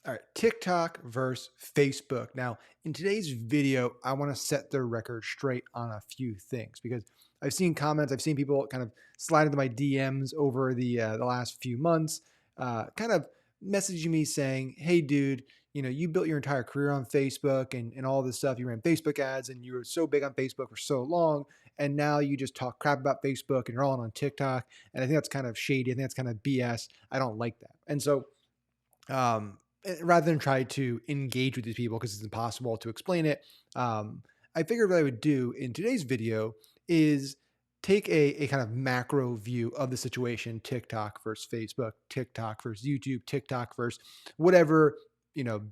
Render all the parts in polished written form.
All right, TikTok versus Facebook. Now, in today's video, I want to set the record straight on a few things because I've seen comments, I've seen people kind of slide into my DMs over the last few months, kind of messaging me saying, "Hey, dude, you built your entire career on Facebook and all this stuff. You ran Facebook ads and you were so big on Facebook for so long, and now you just talk crap about Facebook and you're all on TikTok." And I think that's kind of shady. I think that's kind of BS. I don't like that. And so rather than try to engage with these people because it's impossible to explain it, I figured what I would do in today's video is take a kind of macro view of the situation: TikTok versus Facebook, TikTok versus YouTube, TikTok versus whatever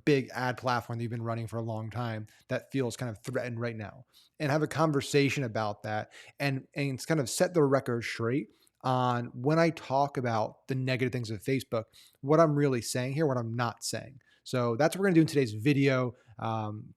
big ad platform that you've been running for a long time that feels kind of threatened right now, and have a conversation about that, and it's kind of set the record straight on when I talk about the negative things of Facebook, what I'm really saying here, what I'm not saying. So that's what we're gonna do in today's video.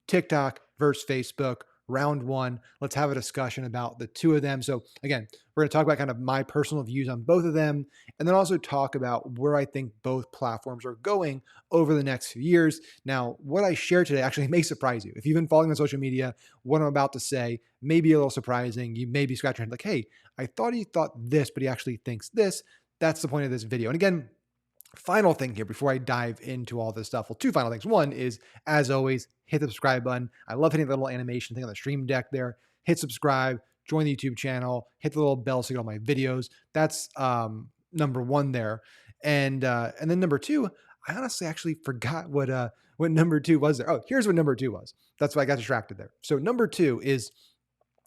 TikTok versus Facebook, round one. Let's have a discussion about the two of them. So again, we're gonna talk about kind of my personal views on both of them, and then also talk about where I think both platforms are going over the next few years. Now, what I share today actually may surprise you. If you've been following on social media, what I'm about to say may be a little surprising. You may be scratching your head like, hey, I thought he thought this, but he actually thinks this. That's the point of this video. And again, final thing here before I dive into all this stuff. Well, two final things. One is, as always, hit the subscribe button. I love hitting the little animation thing on the stream deck there. Hit subscribe, join the YouTube channel, hit the little bell so you get all my videos. That's number one there. And then number two, I honestly actually forgot what number two was there. Oh, here's what number two was. That's why I got distracted there. So number two is,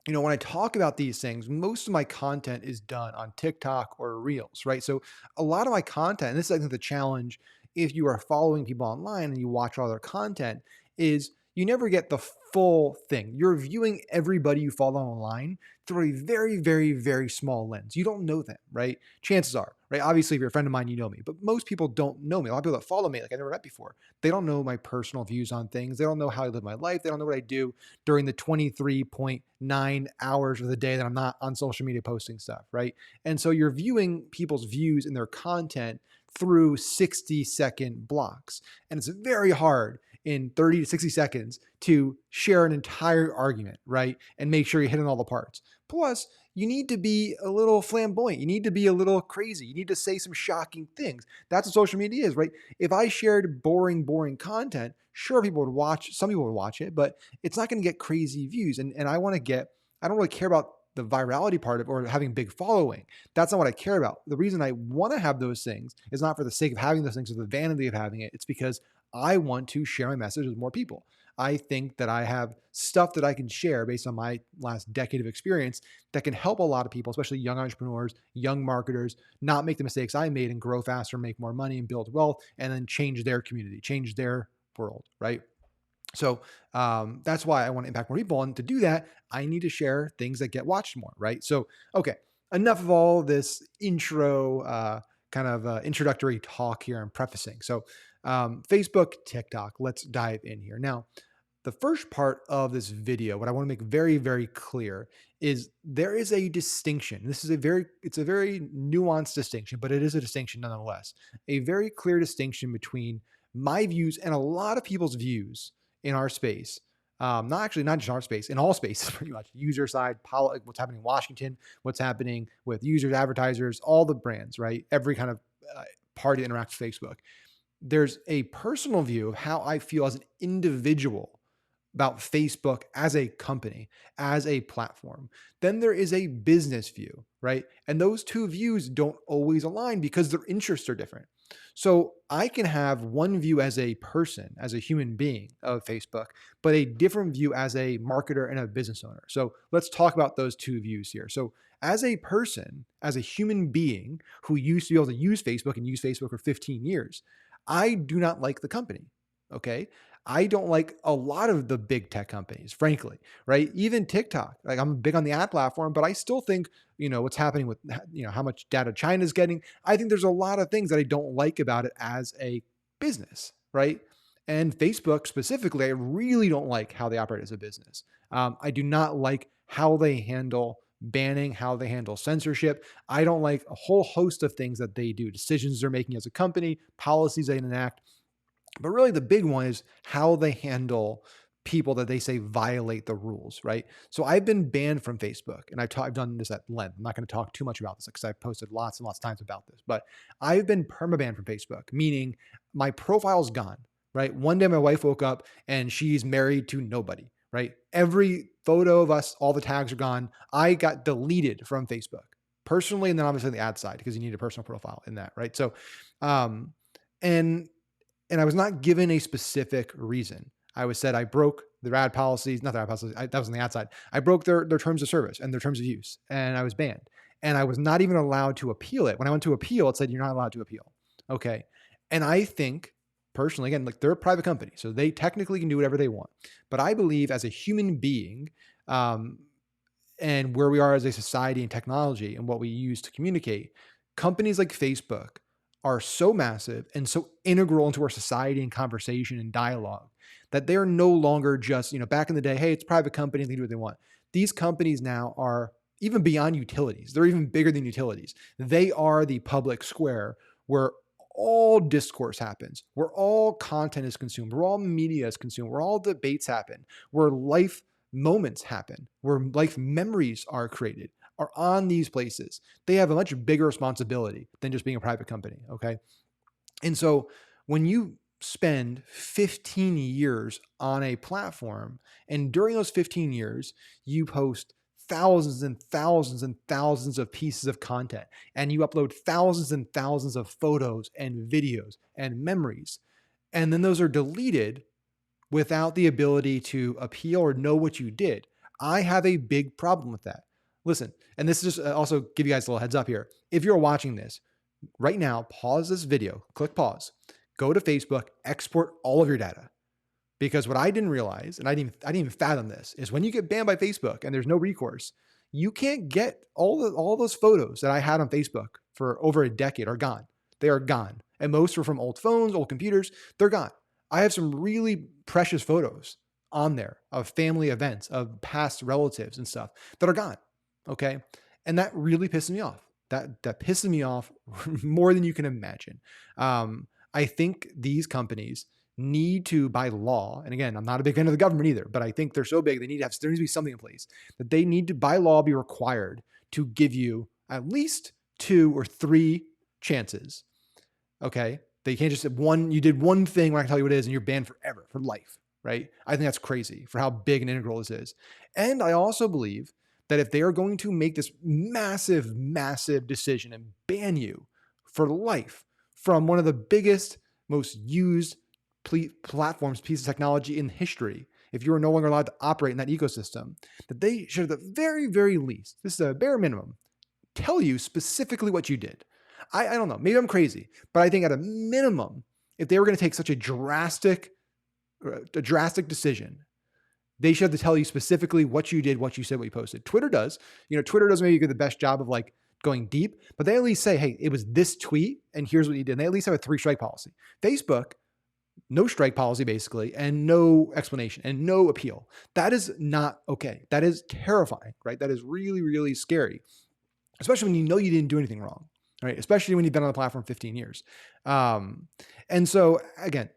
when I talk about these things, most of my content is done on TikTok or Reels, right? So a lot of my content, and this is I think the challenge if you are following people online and you watch all their content, is you never get the full thing. You're viewing everybody you follow online through a very, very, very small lens. You don't know them, right? Chances are, right? Obviously, if you're a friend of mine, you know me, but most people don't know me. A lot of people that follow me, like I never met before, they don't know my personal views on things. They don't know how I live my life. They don't know what I do during the 23.9 hours of the day that I'm not on social media posting stuff, right? And so you're viewing people's views and their content through 60-second blocks. And it's very hard in 30 to 60 seconds to share an entire argument, right? And make sure you're hitting all the parts. Plus, you need to be a little flamboyant. You need to be a little crazy. You need to say some shocking things. That's what social media is, right? If I shared boring content, sure, people would watch, some people would watch it, but it's not going to get crazy views. And I want to get, I don't really care about the virality part of or having big following. That's not what I care about. The reason I want to have those things is not for the sake of having those things or the vanity of having it. It's because I want to share my message with more people. I think that I have stuff that I can share based on my last decade of experience that can help a lot of people, especially young entrepreneurs, young marketers, not make the mistakes I made and grow faster, make more money and build wealth, and then change their community, change their world, right? So that's why I want to impact more people. And to do that, I need to share things that get watched more, right? So, okay, enough of all this intro, introductory talk here and prefacing. So, Facebook, TikTok, let's dive in here. Now, the first part of this video, what I want to make very, very clear is there is a distinction. It's a very nuanced distinction, but it is a distinction nonetheless. A very clear distinction between my views and a lot of people's views in our space. Not just our space, in all spaces, pretty much. User side, what's happening in Washington, what's happening with users, advertisers, all the brands, right? Every kind of party that interacts with Facebook. There's a personal view of how I feel as an individual about Facebook as a company, as a platform. Then there is a business view, right? And those two views don't always align because their interests are different. So I can have one view as a person, as a human being of Facebook, but a different view as a marketer and a business owner. So let's talk about those two views here. So as a person, as a human being who used to be able to use Facebook and use Facebook for 15 years, I do not like the company. Okay. I don't like a lot of the big tech companies, frankly, right? Even TikTok, like I'm big on the ad platform, but I still think, what's happening with, how much data China's getting. I think there's a lot of things that I don't like about it as a business, right? And Facebook specifically, I really don't like how they operate as a business. I do not like how they handle banning, how they handle censorship. I don't like a whole host of things that they do, decisions they're making as a company, policies they enact. But really, the big one is how they handle people that they say violate the rules, right? So I've been banned from Facebook, and I've done this at length. I'm not going to talk too much about this because I've posted lots and lots of times about this, but I've been permabanned from Facebook, meaning my profile's gone, right? One day my wife woke up and she's married to nobody, right? Every photo of us, all the tags are gone. I got deleted from Facebook personally, and then obviously the ad side because you need a personal profile in that, right? So, um, and and I was not given a specific reason. I was said I broke their ad policies, not their ad policies. That was on the ad side. I broke their terms of service and their terms of use, and I was banned. And I was not even allowed to appeal it. When I went to appeal, it said you're not allowed to appeal. Okay, and I think personally, again, like they're a private company, so they technically can do whatever they want. But I believe as a human being, um, and where we are as a society and technology and what we use to communicate, companies like Facebook are so massive and so integral into our society and conversation and dialogue that they're no longer just, back in the day, hey, it's a private company, they do what they want. These companies now are even beyond utilities. They're even bigger than utilities. They are the public square where all discourse happens, where all content is consumed, where all media is consumed, where all debates happen, where life moments happen, where life memories are created, are on these places. They have a much bigger responsibility than just being a private company. Okay. And so when you spend 15 years on a platform, and during those 15 years, you post thousands and thousands and thousands of pieces of content, and you upload thousands and thousands of photos and videos and memories, and then those are deleted without the ability to appeal or know what you did. I have a big problem with that. Listen, and this is just also give you guys a little heads up here. If you're watching this right now, pause this video, click pause, go to Facebook, export all of your data. Because what I didn't realize, and I didn't even fathom this, is when you get banned by Facebook and there's no recourse, you can't get all those photos that I had on Facebook for over a decade are gone. They are gone. And most are from old phones, old computers. They're gone. I have some really precious photos on there of family events, of past relatives and stuff that are gone. Okay. And that really pisses me off. That pisses me off more than you can imagine. I think these companies need to, by law, and again, I'm not a big fan of the government either, but I think they're so big, there needs to be something in place that they need to, by law, be required to give you at least 2 or 3 chances. Okay. They can't just you did one thing when I can tell you what it is and you're banned forever, for life, right? I think that's crazy for how big and integral this is. And I also believe that if they are going to make this massive, massive decision and ban you for life from one of the biggest, most used platforms, pieces of technology in history, if you are no longer allowed to operate in that ecosystem, that they should at the very, very least, this is a bare minimum, tell you specifically what you did. I don't know, maybe I'm crazy, but I think at a minimum, if they were going to take such a drastic decision, they should have to tell you specifically what you did, what you said, what you posted. Twitter does. Twitter does maybe the best job of like going deep, but they at least say, hey, it was this tweet and here's what you did. And they at least have a 3-strike policy. Facebook, no strike policy basically, and no explanation and no appeal. That is not okay. That is terrifying, right? That is really, really scary, especially when you didn't do anything wrong, right? Especially when you've been on the platform 15 years. And so again,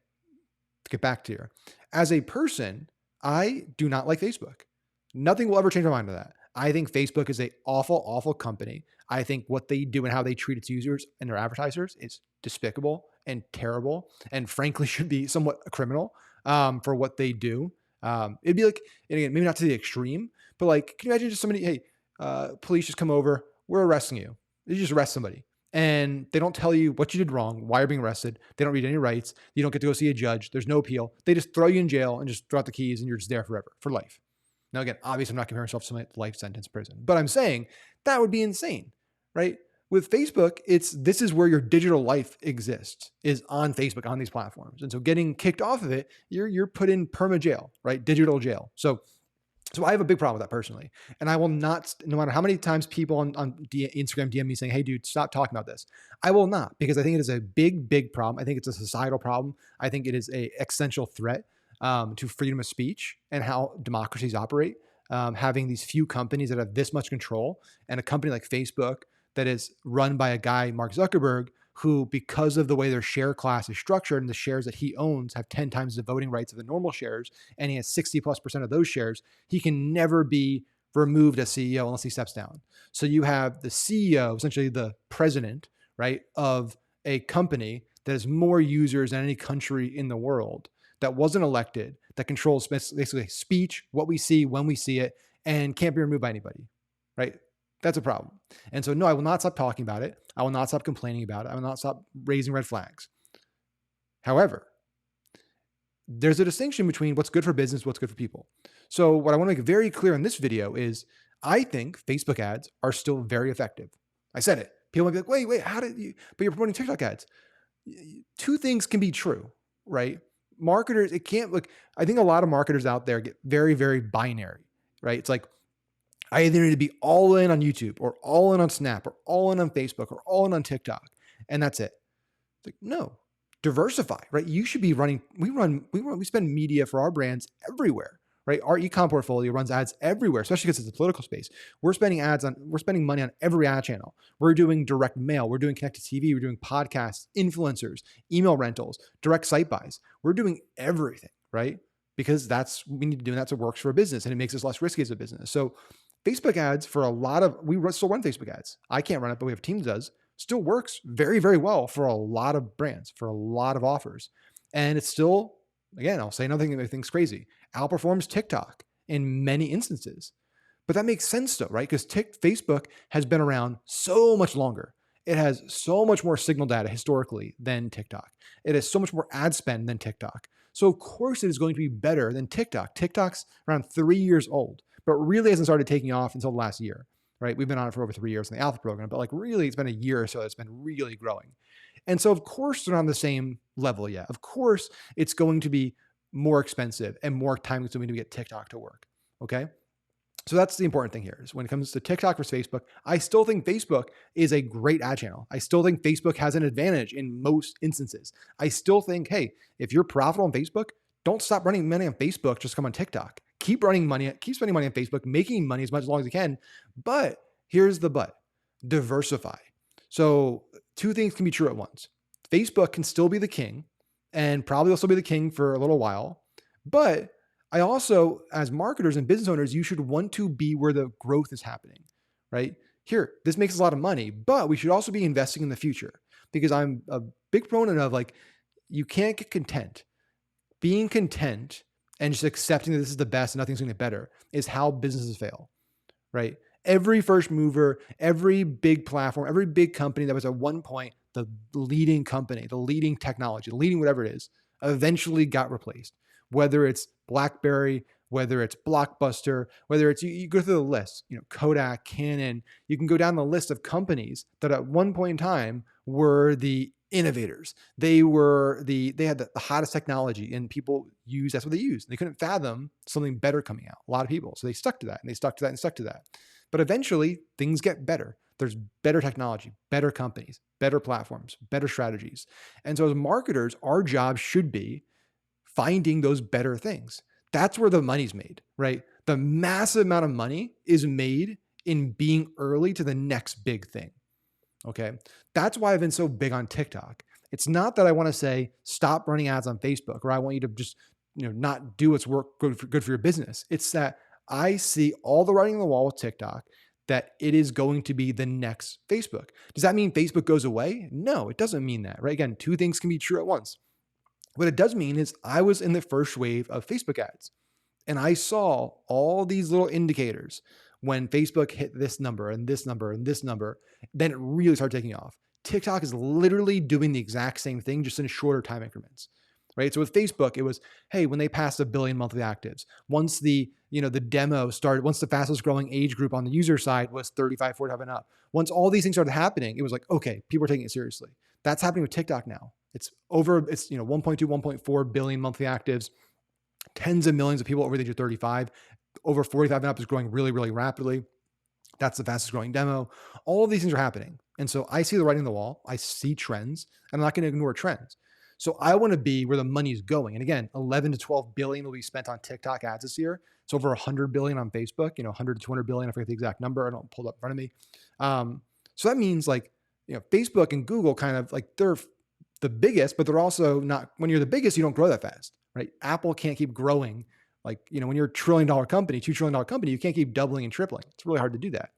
to get back to here, as a person, I do not like Facebook. Nothing will ever change my mind on that. I think Facebook is an awful, awful company. I think what they do and how they treat its users and their advertisers is despicable and terrible, and frankly should be somewhat criminal for what they do. It'd be like, and again, maybe not to the extreme, but like, can you imagine just somebody, hey, police just come over, we're arresting you. You just arrest somebody. And they don't tell you what you did wrong, why you're being arrested. They don't read any rights. You don't get to go see a judge. There's no appeal. They just throw you in jail and just throw out the keys and you're just there forever, for life. Now, again, obviously I'm not comparing myself to somebody life sentence prison, but I'm saying that would be insane, right? With Facebook, this is where your digital life exists, is on Facebook, on these platforms. And so getting kicked off of it, you're put in perma jail, right? Digital jail. So I have a big problem with that personally. And I will not, no matter how many times people on Instagram DM me saying, hey, dude, stop talking about this. I will not, because I think it is a big, big problem. I think it's a societal problem. I think it is an existential threat to freedom of speech and how democracies operate. Having these few companies that have this much control, and a company like Facebook that is run by a guy, Mark Zuckerberg, who, because of the way their share class is structured and the shares that he owns have 10 times the voting rights of the normal shares, and he has 60+% of those shares, he can never be removed as CEO unless he steps down. So you have the CEO, essentially the president, right, of a company that has more users than any country in the world, that wasn't elected, that controls basically speech, what we see, when we see it, and can't be removed by anybody, right? That's a problem. And so, no, I will not stop talking about it. I will not stop complaining about it. I will not stop raising red flags. However, there's a distinction between what's good for business, what's good for people. So what I want to make very clear in this video is I think Facebook ads are still very effective. I said it. People might be like, wait, how did you, but you're promoting TikTok ads. Two things can be true, right? Marketers, it can't look, I think a lot of marketers out there get very, very binary, right? It's like, I either need to be all in on YouTube or all in on Snap or all in on Facebook or all in on TikTok. And that's it. It's like, no, diversify, right? You should be running, we spend media for our brands everywhere, right? Our e-com portfolio runs ads everywhere, especially because it's a political space. We're spending money on every ad channel. We're doing direct mail. We're doing connected TV. We're doing podcasts, influencers, email rentals, direct site buys. We're doing everything, right? Because that's what we need to do. And that's what works for a business. And it makes us less risky as a business. So Facebook ads for a lot of, we still run Facebook ads. I can't run it, but we have a team that does. Still works very, very well for a lot of brands, for a lot of offers. And it's still, again, I'll say another thing that I think is crazy, outperforms TikTok in many instances. But that makes sense though, right? Because Facebook has been around so much longer. It has so much more signal data historically than TikTok. It has so much more ad spend than TikTok. So of course it is going to be better than TikTok. TikTok's around 3 years old, but really hasn't started taking off until last year, right? We've been on it for over 3 years in the Alpha program, but like really it's been a year or so that's been really growing. And so of course they're on the same level yet. Of course it's going to be more expensive and more time consuming to get TikTok to work, okay? So that's the important thing here is when it comes to TikTok versus Facebook, I still think Facebook is a great ad channel. I still think Facebook has an advantage in most instances. I still think, hey, if you're profitable on Facebook, don't stop running money on Facebook, just come on TikTok. Keep spending money on Facebook, making money as long as you can. But here's the but, diversify. So two things can be true at once. Facebook can still be the king and probably will still be the king for a little while, but I also, as marketers and business owners, you should want to be where the growth is happening, right? Here, this makes us a lot of money, but we should also be investing in the future because I'm a big proponent of like, you can't get content. Being content and just accepting that this is the best and nothing's going to get better is how businesses fail, right? Every first mover, every big platform, every big company that was at one point the leading company, the leading technology, the leading whatever it is, eventually got replaced. Whether it's BlackBerry, whether it's Blockbuster, whether it's, you go through the list, Kodak, Canon, you can go down the list of companies that at one point in time were the innovators. They had the hottest technology and that's what they used. They couldn't fathom something better coming out. A lot of people. So they stuck to that and they stuck to that and stuck to that. But eventually things get better. There's better technology, better companies, better platforms, better strategies. And so as marketers, our job should be finding those better things. That's where the money's made, right? The massive amount of money is made in being early to the next big thing. Okay. That's why I've been so big on TikTok. It's not that I want to say, stop running ads on Facebook, or I want you to just, not do what's good for your business. It's that I see all the writing on the wall with TikTok that it is going to be the next Facebook. Does that mean Facebook goes away? No, it doesn't mean that, right? Again, two things can be true at once. What it does mean is I was in the first wave of Facebook ads and I saw all these little indicators when Facebook hit this number and this number and this number, then it really started taking off. TikTok is literally doing the exact same thing, just in shorter time increments, right? So with Facebook, it was, hey, when they passed 1 billion monthly actives, once the demo started, once the fastest growing age group on the user side was 35, 45 and up, once all these things started happening, it was like, okay, people are taking it seriously. That's happening with TikTok now. It's 1.2, 1.4 billion monthly actives, tens of millions of people over the age of 35, over 45 and up is growing really, really rapidly. That's the fastest growing demo. All of these things are happening. And so I see the writing on the wall. I see trends and I'm not going to ignore trends. So I want to be where the money is going. And again, 11 to 12 billion will be spent on TikTok ads this year. It's over 100 billion on Facebook, 100 to 200 billion. I forget the exact number. I don't pull it up in front of me. So that means like Facebook and Google kind of like they're the biggest, but they're also not, when you're the biggest, you don't grow that fast, right? Apple can't keep growing. Like, when you're $1 trillion company, $2 trillion company, you can't keep doubling and tripling. It's really hard to do that.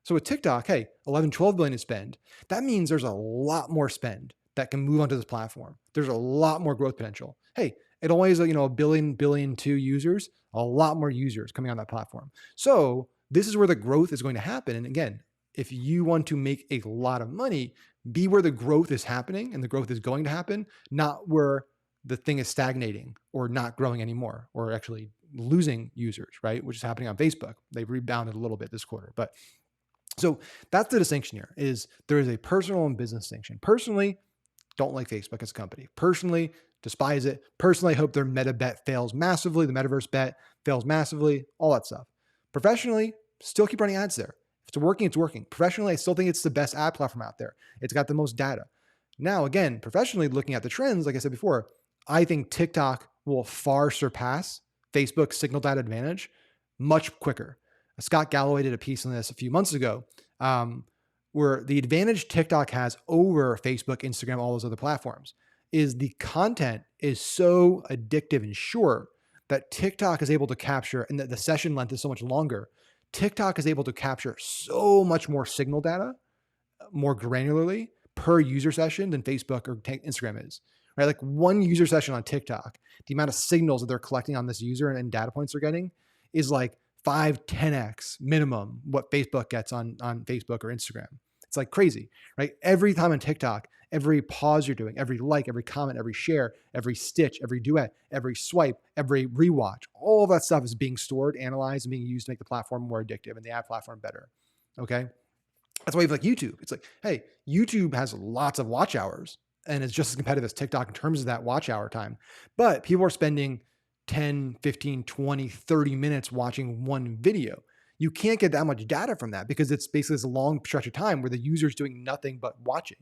So with TikTok, hey, 11, 12 billion to spend. That means there's a lot more spend that can move onto this platform. There's a lot more growth potential. Hey, it only has a billion two users, a lot more users coming on that platform. So this is where the growth is going to happen. And again, if you want to make a lot of money, be where the growth is happening and the growth is going to happen, not where the thing is stagnating or not growing anymore or actually losing users, right? Which is happening on Facebook. They've rebounded a little bit this quarter, but so that's the distinction here is there is a personal and business distinction. Personally, don't like Facebook as a company. Personally, despise it. Personally, I hope their meta bet fails massively. The metaverse bet fails massively, all that stuff. Professionally, still keep running ads there. If it's working, it's working. Professionally, I still think it's the best ad platform out there. It's got the most data. Now, again, professionally, looking at the trends, like I said before, I think TikTok will far surpass Facebook's signal data advantage much quicker. Scott Galloway did a piece on this a few months ago, where the advantage TikTok has over Facebook, Instagram, all those other platforms is the content is so addictive and short that TikTok is able to capture, and the session length is so much longer. TikTok is able to capture so much more signal data more granularly per user session than Facebook or Instagram is, right? Like one user session on TikTok, the amount of signals that they're collecting on this user and data points they're getting is like 5-10x minimum what Facebook gets on Facebook or Instagram. It's like crazy, right? Every time on TikTok, every pause you're doing, every like, every comment, every share, every stitch, every duet, every swipe, every rewatch, all of that stuff is being stored, analyzed, and being used to make the platform more addictive and the ad platform better. Okay. That's why you have like YouTube. It's like, hey, YouTube has lots of watch hours and it's just as competitive as TikTok in terms of that watch hour time. But people are spending 10, 15, 20, 30 minutes watching one video. You can't get that much data from that because it's basically this long stretch of time where the user's doing nothing but watching,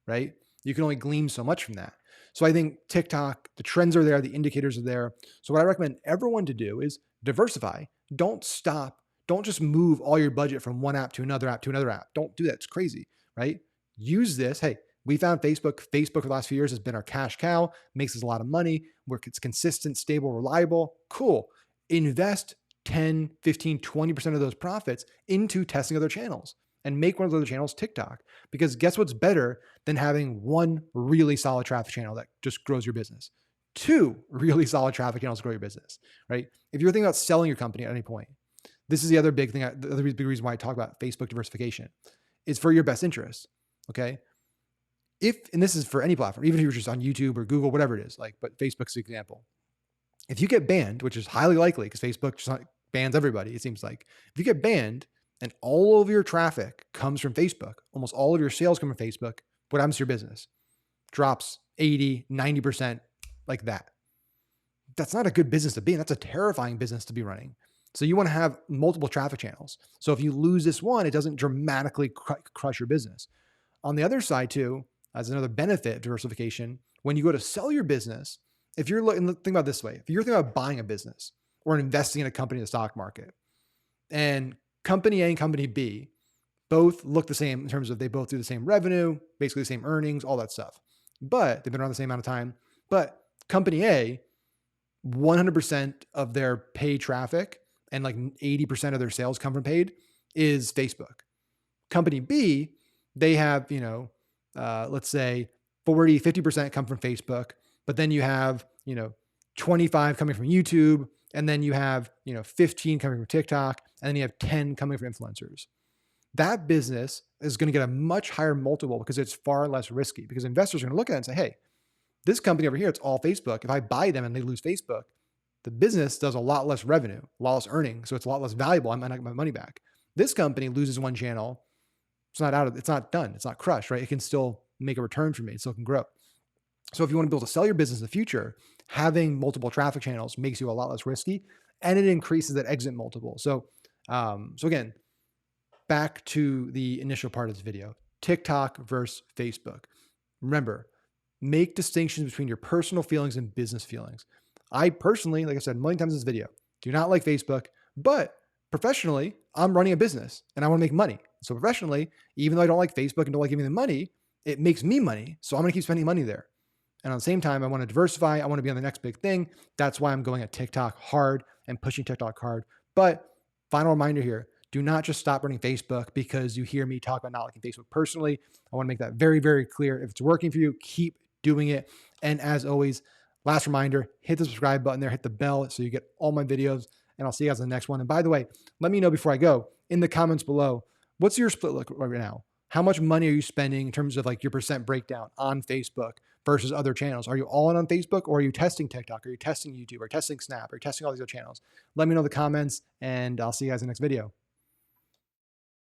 right? You can only glean so much from that. So I think TikTok, the trends are there, the indicators are there. So what I recommend everyone to do is diversify. Don't stop. Don't just move all your budget from one app to another app to another app. Don't do that. It's crazy, right? Use this. Hey, we found Facebook. Facebook for the last few years has been our cash cow, makes us a lot of money, where it's consistent, stable, reliable. Cool. Invest 10, 15, 20% of those profits into testing other channels and make one of those other channels TikTok. Because guess what's better than having one really solid traffic channel that just grows your business? 2 really solid traffic channels to grow your business, right? If you're thinking about selling your company at any point, this is the other big thing, the other big reason why I talk about Facebook diversification is for your best interest, okay? And this is for any platform, even if you're just on YouTube or Google, whatever it is, but Facebook's the example. If you get banned, which is highly likely because Facebook just bans everybody, it seems like. If you get banned and all of your traffic comes from Facebook, almost all of your sales come from Facebook, what happens to your business? Drops 80, 90% like that. That's not a good business to be in. That's a terrifying business to be running. So you want to have multiple traffic channels. So if you lose this one, it doesn't dramatically crush your business. On the other side too, as another benefit of diversification, when you go to sell your business, if you're looking, think about it this way, if you're thinking about buying a business or investing in a company in the stock market, and company A and company B both look the same in terms of they both do the same revenue, basically the same earnings, all that stuff, but they've been around the same amount of time. But company A, 100% of their paid traffic and like 80% of their sales come from paid is Facebook. Company B, they have, let's say 40, 50% come from Facebook, but then you have, 25 coming from YouTube, and then you have, 15 coming from TikTok, and then you have 10 coming from influencers. That business is going to get a much higher multiple because it's far less risky, because investors are going to look at it and say, hey, this company over here, it's all Facebook. If I buy them and they lose Facebook, the business does a lot less revenue, a lot less earnings, so it's a lot less valuable. I might not get my money back. This company loses one channel, it's not done, it's not crushed, right? It can still make a return for me, it still can grow. So if you want to be able to sell your business in the future, having multiple traffic channels makes you a lot less risky, and it increases that exit multiple. So again, back to the initial part of this video, TikTok versus Facebook. Remember, make distinctions between your personal feelings and business feelings. I personally, like I said a million times in this video, do not like Facebook, but professionally, I'm running a business and I want to make money. So professionally, even though I don't like Facebook and don't like giving them money, it makes me money. So I'm going to keep spending money there. And on the same time, I want to diversify. I want to be on the next big thing. That's why I'm going at TikTok hard and pushing TikTok hard. But final reminder here, do not just stop running Facebook because you hear me talk about not liking Facebook personally. I want to make that very, very clear. If it's working for you, keep doing it. And as always, last reminder, hit the subscribe button there, hit the bell so you get all my videos. And I'll see you guys in the next one. And by the way, let me know before I go in the comments below, what's your split look right now? How much money are you spending in terms of like your percent breakdown on Facebook versus other channels? Are you all in on Facebook, or are you testing TikTok? Are you testing YouTube? Or testing Snap? Or testing all these other channels? Let me know in the comments, and I'll see you guys in the next video.